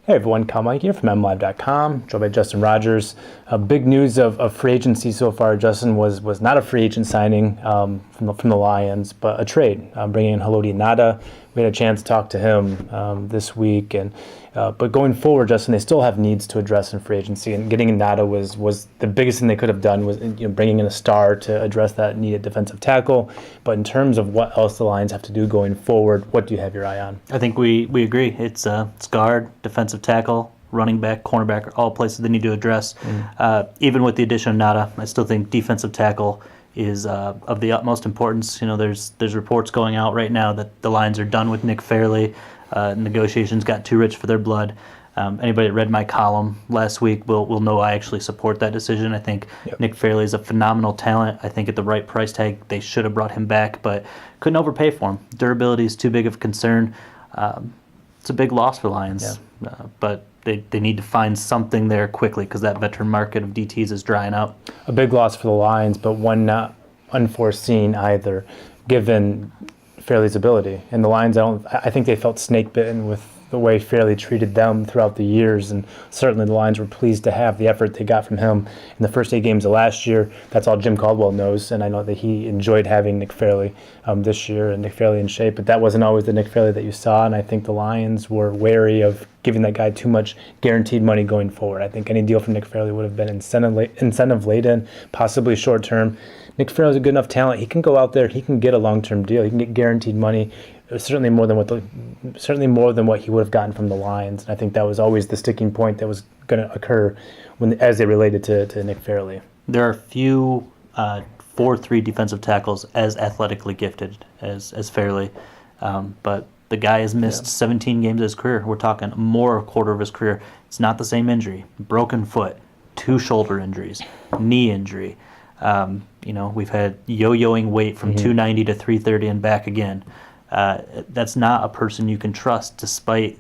Hey everyone, Kyle Mike here from MLive.com, joined by Justin Rogers. Big news of free agency so far. Justin was not a free agent signing from the Lions, but a trade, bringing in Halolti Ngata. We had a chance to talk to him this week, but going forward, Justin, they still have needs to address in free agency, and getting Ngata was the biggest thing they could have done, was bringing in a star to address that needed defensive tackle. But in terms of what else the Lions have to do going forward, what do you have your eye on? I think we agree. It's guard, defensive tackle, running back, cornerback are all places they need to address. Even with the addition of Ngata, I still think defensive tackle is of the utmost importance. There's reports going out right now that the Lions are done with nick-fairley. Negotiations got too rich for their blood. Anybody that read my column last week will know I actually support that decision. I think nick-fairley is a phenomenal talent. I think at the right price tag, they should have brought him back, but couldn't overpay for him. Durability is too big of a concern. It's a big loss for Lions, but they need to find something there quickly because that veteran market of DTs is drying out. A big loss for the Lions, but one not unforeseen either, given Fairley's ability. And the Lions, I think they felt snake bitten with the way Fairley treated them throughout the years, and certainly the Lions were pleased to have the effort they got from him in the first 8 games of last year. That's all Jim Caldwell knows, and I know that he enjoyed having nick-fairley this year, and nick-fairley in shape, but that wasn't always the nick-fairley that you saw, and I think the Lions were wary of giving that guy too much guaranteed money going forward. I think any deal from nick-fairley would have been incentive-laden, possibly short-term. Nick-fairley's a good enough talent. He can go out there, he can get a long-term deal, he can get guaranteed money. Certainly more than what he would have gotten from the Lions. And I think that was always the sticking point that was going to occur as they related to nick-fairley. There are few 4-3 defensive tackles as athletically gifted as Fairley, but the guy has missed 17 games of his career. We're talking more a quarter of his career. It's not the same injury. Broken foot, 2 shoulder injuries, knee injury. We've had yo-yoing weight from 290 to 330 and back again. That's not a person you can trust, despite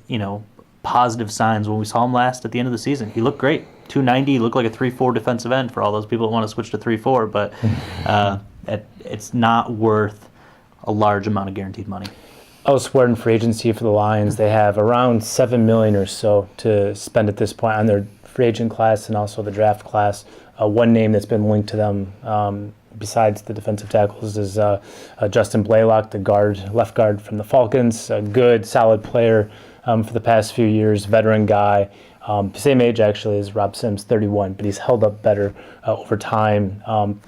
positive signs. When we saw him last at the end of the season, he looked great. 290, he looked like a 3-4 defensive end for all those people that want to switch to 3-4, but it's not worth a large amount of guaranteed money. Elsewhere in free agency for the Lions, they have around $7 million or so to spend at this point on their free agent class and also the draft class. One name that's been linked to them, besides the defensive tackles, is Justin Blaylock, the left guard from the Falcons. A good, solid player for the past few years, veteran guy. Same age actually as Rob Sims, 31, but he's held up better over time.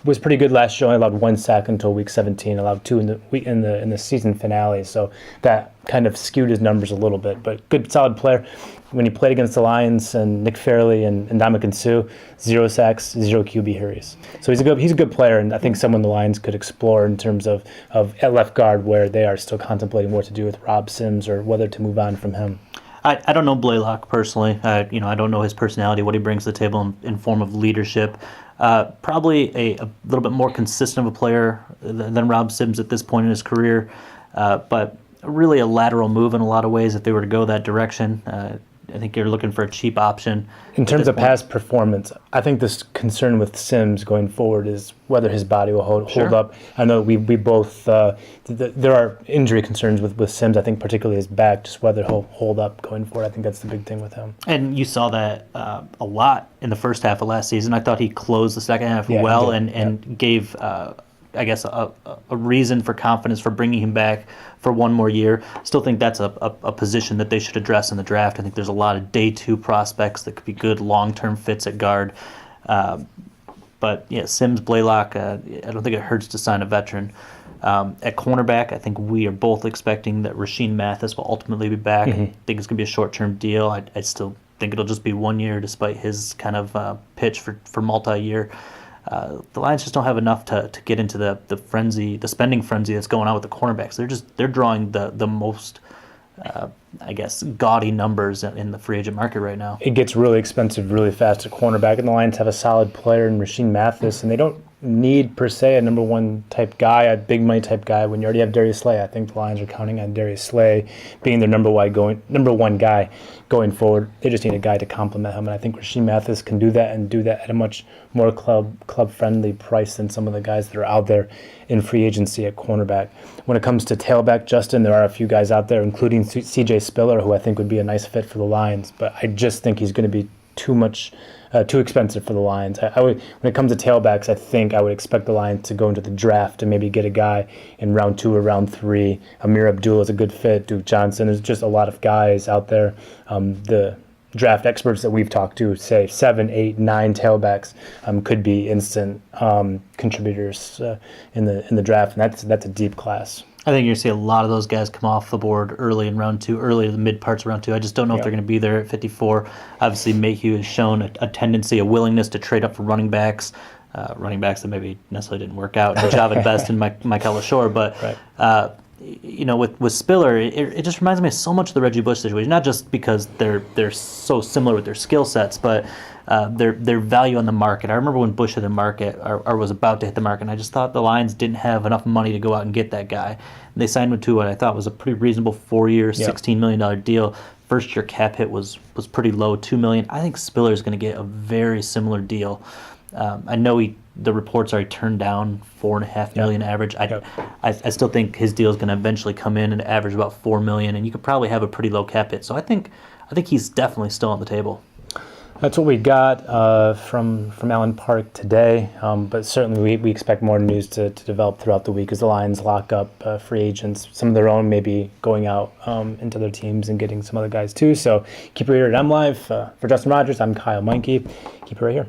Was pretty good last year. Only allowed 1 sack until week 17. Allowed 2 in the season finale. So that kind of skewed his numbers a little bit. But good, solid player. When he played against the Lions and nick-fairley and Ndamukong Suh, 0 sacks, 0 QB hurries. So he's a good player, and I think someone the Lions could explore in terms of at left guard, where they are still contemplating what to do with Rob Sims or whether to move on from him. I don't know Blaylock personally. I don't know his personality, what he brings to the table in form of leadership. Probably a little bit more consistent of a player than Rob Sims at this point in his career, but really a lateral move in a lot of ways if they were to go that direction. I think you're looking for a cheap option. In terms of past performance, I think this concern with Sims going forward is whether his body will hold up. I know we both, there are injury concerns with Sims, I think particularly his back, just whether he'll hold up going forward. I think that's the big thing with him. And you saw that a lot in the first half of last season. I thought he closed the second half well and gave I guess a reason for confidence for bringing him back for one more year. Still think that's a position that they should address in the draft. I think there's a lot of day 2 prospects that could be good long-term fits at guard. But yeah, Sims, Blaylock, I don't think it hurts to sign a veteran. At cornerback, I think we are both expecting that rashean-mathis will ultimately be back. I think it's going to be a short-term deal. I still think it'll just be 1 year, despite his kind of pitch for multi-year. The Lions just don't have enough to get into the frenzy, the spending frenzy that's going on with the cornerbacks. They're drawing the most, I guess, gaudy numbers in the free agent market right now. It gets really expensive really fast at cornerback, and the Lions have a solid player in rashean-mathis, and they don't need per se a number one type guy, a big money type guy. When you already have Darius Slay, I think the Lions are counting on Darius Slay being their number one guy going forward. They just need a guy to complement him, and I think Rashean-Mathis can do that and do that at a much more club friendly price than some of the guys that are out there in free agency at cornerback. When it comes to tailback, Justin, there are a few guys out there, including C.J. Spiller, who I think would be a nice fit for the Lions, but I just think he's going to be too expensive for the Lions. I would, when it comes to tailbacks, I think I would expect the Lions to go into the draft and maybe get a guy in round 2 or round 3. Amir Abdul is a good fit. Duke Johnson. There's just a lot of guys out there. The draft experts that we've talked to say 7, 8, 9 tailbacks could be instant contributors in the draft, and that's a deep class. I think you're going to see a lot of those guys come off the board early in round 2, early in the mid parts of round 2. I just don't know if they're going to be there at 54. Obviously, Mayhew has shown a tendency, a willingness to trade up for running backs that maybe necessarily didn't work out. Javid Best and Mike LaShore. But, with Spiller, it just reminds me of so much of the Reggie Bush situation, not just because they're so similar with their skill sets, but their value on the market. I remember when Bush hit the market or was about to hit the market, and I just thought the Lions didn't have enough money to go out and get that guy. And they signed him to what I thought was a pretty reasonable 4-year, $16 million deal. First year cap hit was pretty low, $2 million. I think Spiller is going to get a very similar deal. I know the reports are turned down $4.5 million average. I still think his deal is going to eventually come in and average about $4 million, and you could probably have a pretty low cap hit. So I think he's definitely still on the table. That's what we got from Allen Park today, but certainly we expect more news to develop throughout the week as the Lions lock up free agents, some of their own maybe going out into their teams and getting some other guys too. So keep it here at MLive. For Justin Rogers, I'm Kyle Meinke. Keep it right here.